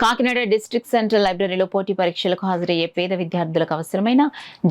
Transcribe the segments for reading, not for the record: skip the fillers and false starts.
Kakinada district central లైబ్రరీలో పోటీ పరీక్షలకు హాజరయ్యే పేద విద్యార్థులకు అవసరమైన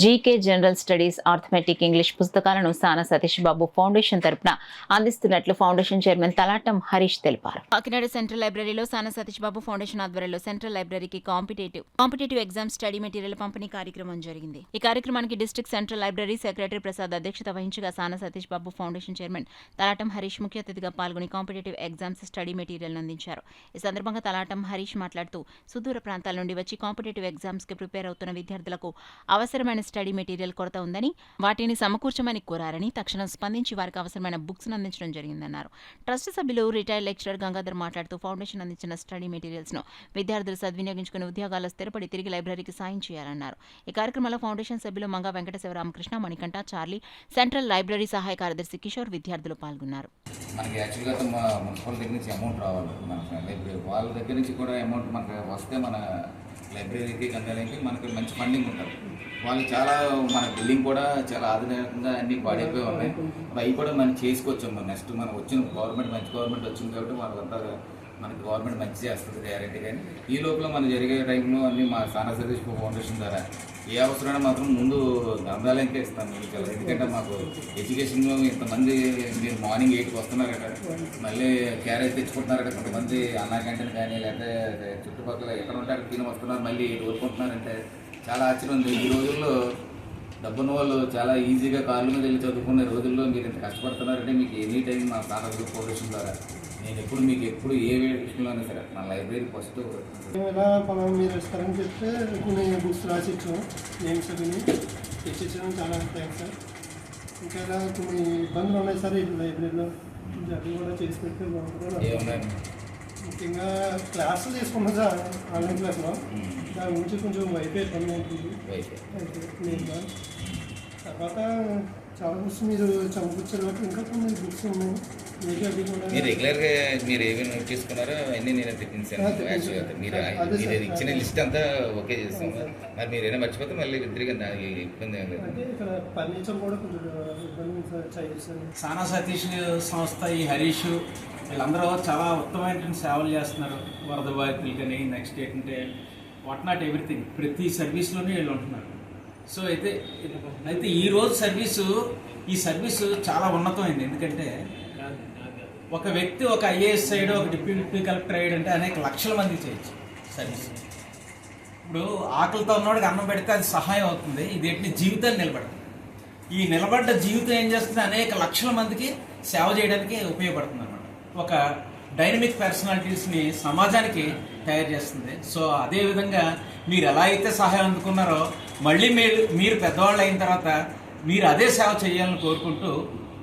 GK general studies arithmetic English పుస్తకాలను సానా సతీష్ బాబు ఫౌండేషన్ తరపున అందిస్తున్నట్లు ఫౌండేషన్ చైర్మన్ తలాటం హరీష్ తెలిపారు. కాకినాడ సెంట్రల్ లైబ్రరీలో సానా సతీష్ బాబు ఫౌండేషన్ ఆధ్వర్యంలో సెంట్రల్ లైబ్రరీకి కాంపిటేటివ్ ఎగ్జామ్ స్టడీ మెటీరియల్ పంపిణీ కార్యక్రమం జరిగింది. ఈ కార్యక్రమానికి district central library secretary Prasad అధ్యక్షత వహించగా సానా సతీష్ బాబు ఫౌండేషన్ చైర్మన్ తలాటం హరీష్ ముఖ్య అతిథిగా పాల్గొని కాంపిటేటివ్ ఎగ్జామ్స్ స్టడీ మెటీరియల్ అందించారు. ఈ సందర్భంగా తలాటం హరీష్ మాట్లాడుతూ సుదూర ప్రాంతాల నుండి వచ్చి కాంపిటేటివ్ ఎగ్జామ్స్ కి ప్రిపేర్ అవుతున్న విద్యార్థులకు అవసరమైన స్టడీ మెటీరియల్ కొరత ఉందని వాటిని సమకూర్చమని కోరారని తక్షణం స్పందించి వారికి అవసరమైన బుక్స్ అందించడం జరిగిందన్నారు. ట్రస్ట్ సభ్యులు రిటైర్డ్ లెక్చరర్ గంగాధర్ మాట్లాడుతూ ఫౌండేషన్ అందించిన స్టడీ మెటీరియల్స్ ను విద్యార్థులు సద్వినియోగించుకుని ఉద్యోగాల్లో స్థిరపడి తిరిగి లైబ్రరీకి సాయం చేయాలన్నారు. ఈ కార్యక్రమంలో ఫౌండేషన్ సభ్యులు Manga Venkata Sivaramakrishna, Manikanta, Charlie, central library సహాయ కార్యదర్శి కిషోర్ విద్యార్థులు పాల్గొన్నారు. మనకి యాక్చువల్గా మా మున్సిపల్ దగ్గర నుంచి అమౌంట్ రావాలి, మన లైబ్రరీ వాళ్ళ దగ్గర నుంచి కూడా అమౌంట్ మనకు వస్తే మన లైబ్రరీకి గంగాలకి మనకి మంచి ఫండింగ్ ఉంటుంది. వాళ్ళు చాలా మన బిల్డింగ్ కూడా చాలా ఆధునికంగా అన్ని పాడైపోయి ఉన్నాయి. అవి కూడా మనం చేసుకోవచ్చు. నెక్స్ట్ మనం వచ్చిన గవర్నమెంట్ మంచి గవర్నమెంట్ వచ్చింది కాబట్టి మనకంతా మనకి గవర్నమెంట్ మంచి చేస్తుంది గ్యారెంటీ. కానీ ఈ లోపల మనం జరిగే టైంలో అన్ని మా సానా సతీష్ ఫౌండేషన్ ద్వారా ఏ అవసరమైనా మాత్రం ముందు గ్రంథాలయంకే ఇస్తాను మీకు. ఎందుకంటే మాకు ఎడ్యుకేషన్లో ఇంతమంది మీరు మార్నింగ్ 8కి వస్తున్నారట, మళ్ళీ క్యారేజ్ తెచ్చుకుంటున్నారట, కొంతమంది అన్నా క్యాంటీన్ కానీ లేకపోతే చుట్టుపక్కల ఎక్కడ ఉంటే అక్కడ తిని వస్తున్నారు, మళ్ళీ ఊరుకుంటున్నారంటే చాలా ఆశ్చర్యం ఉంది. ఈ రోజుల్లో డబ్బున్న వాళ్ళు చాలా ఈజీగా కార్ల మీద వెళ్ళి చదువుకునే రోజుల్లో మీరు ఇంత కష్టపడుతున్నారంటే మీకు ఎనీ టైం మా సానా సతీష్ ఫౌండేషన్ ద్వారా నేను ఎప్పుడు ఏ విషయంలోనే సరే నా లైబ్రరీ ఫస్ట్ ఇలా మీరు ఇస్తారని చెప్తే కొన్ని బుక్స్ రాసిచ్చాం, నేమ్స్ అవి తెచ్చిచ్చాం. చాలా థ్యాంక్స్ సార్. ఇంకా ఇలా కొన్ని ఇబ్బందులు ఉన్నాయి సార్ ఈ లైబ్రరీలో, అవి కూడా చేసి పెడితే బాగుంటుంది. ముఖ్యంగా క్లాసులు తీసుకున్నాం సార్, ఆన్లైన్ క్లాస్లో దాని గురించి కొంచెం వైఫై ఇబ్బంది ఉంటుంది. తర్వాత చాలా బుక్స్ మీరు చదువుకొచ్చారు కాబట్టి ఇంకా కొన్ని బుక్స్ ఉన్నాయి. మీరు రెగ్యులర్గా మీరు ఏమేమి నోట్ చేసుకున్నారో అవన్నీ నేను తెప్పించాను. యాక్చువల్గా మీరు ఇచ్చిన లిస్ట్ అంతా ఓకే చేస్తాం. మరి మీరు ఏమైనా మర్చిపోతే మళ్ళీ తిరిగి ఇబ్బంది ఏం లేదు. సానా సతీష్ సంస్థ, ఈ హరీష్ వీళ్ళందరూ చాలా ఉత్తమమైన సేవలు చేస్తున్నారు. వరద బాధితులు కానీ నెక్స్ట్ ఏంటంటే వాట్ నాట్ ఎవ్రీథింగ్, ప్రతి సర్వీస్లోనే వీళ్ళు ఉంటున్నారు. సో అయితే ఈ సర్వీసు చాలా ఉన్నతమైంది. ఎందుకంటే ఒక వ్యక్తి ఒక ఐఏఎస్ అయ్యాడు, ఒక డిప్యూటీ కలెక్టర్ అయ్యాడు అంటే అనేక లక్షల మందికి చేయొచ్చు సర్వీస్. ఇప్పుడు ఆకలితో ఉన్నవాడికి అన్నం పెడితే అది సహాయం అవుతుంది, ఇదేంటి జీవితాన్ని నిలబడుతుంది. ఈ నిలబడ్డ జీవితం ఏం చేస్తుంది, అనేక లక్షల మందికి సేవ చేయడానికి ఉపయోగపడుతుంది అన్నమాట. ఒక డైనమిక్ పర్సనాలిటీస్ని సమాజానికి తయారు చేస్తుంది. సో అదేవిధంగా మీరు ఎలా అయితే సహాయం అందుకున్నారో మళ్ళీ మీరు పెద్దవాళ్ళు అయిన తర్వాత మీరు అదే సేవ చేయాలని కోరుకుంటూ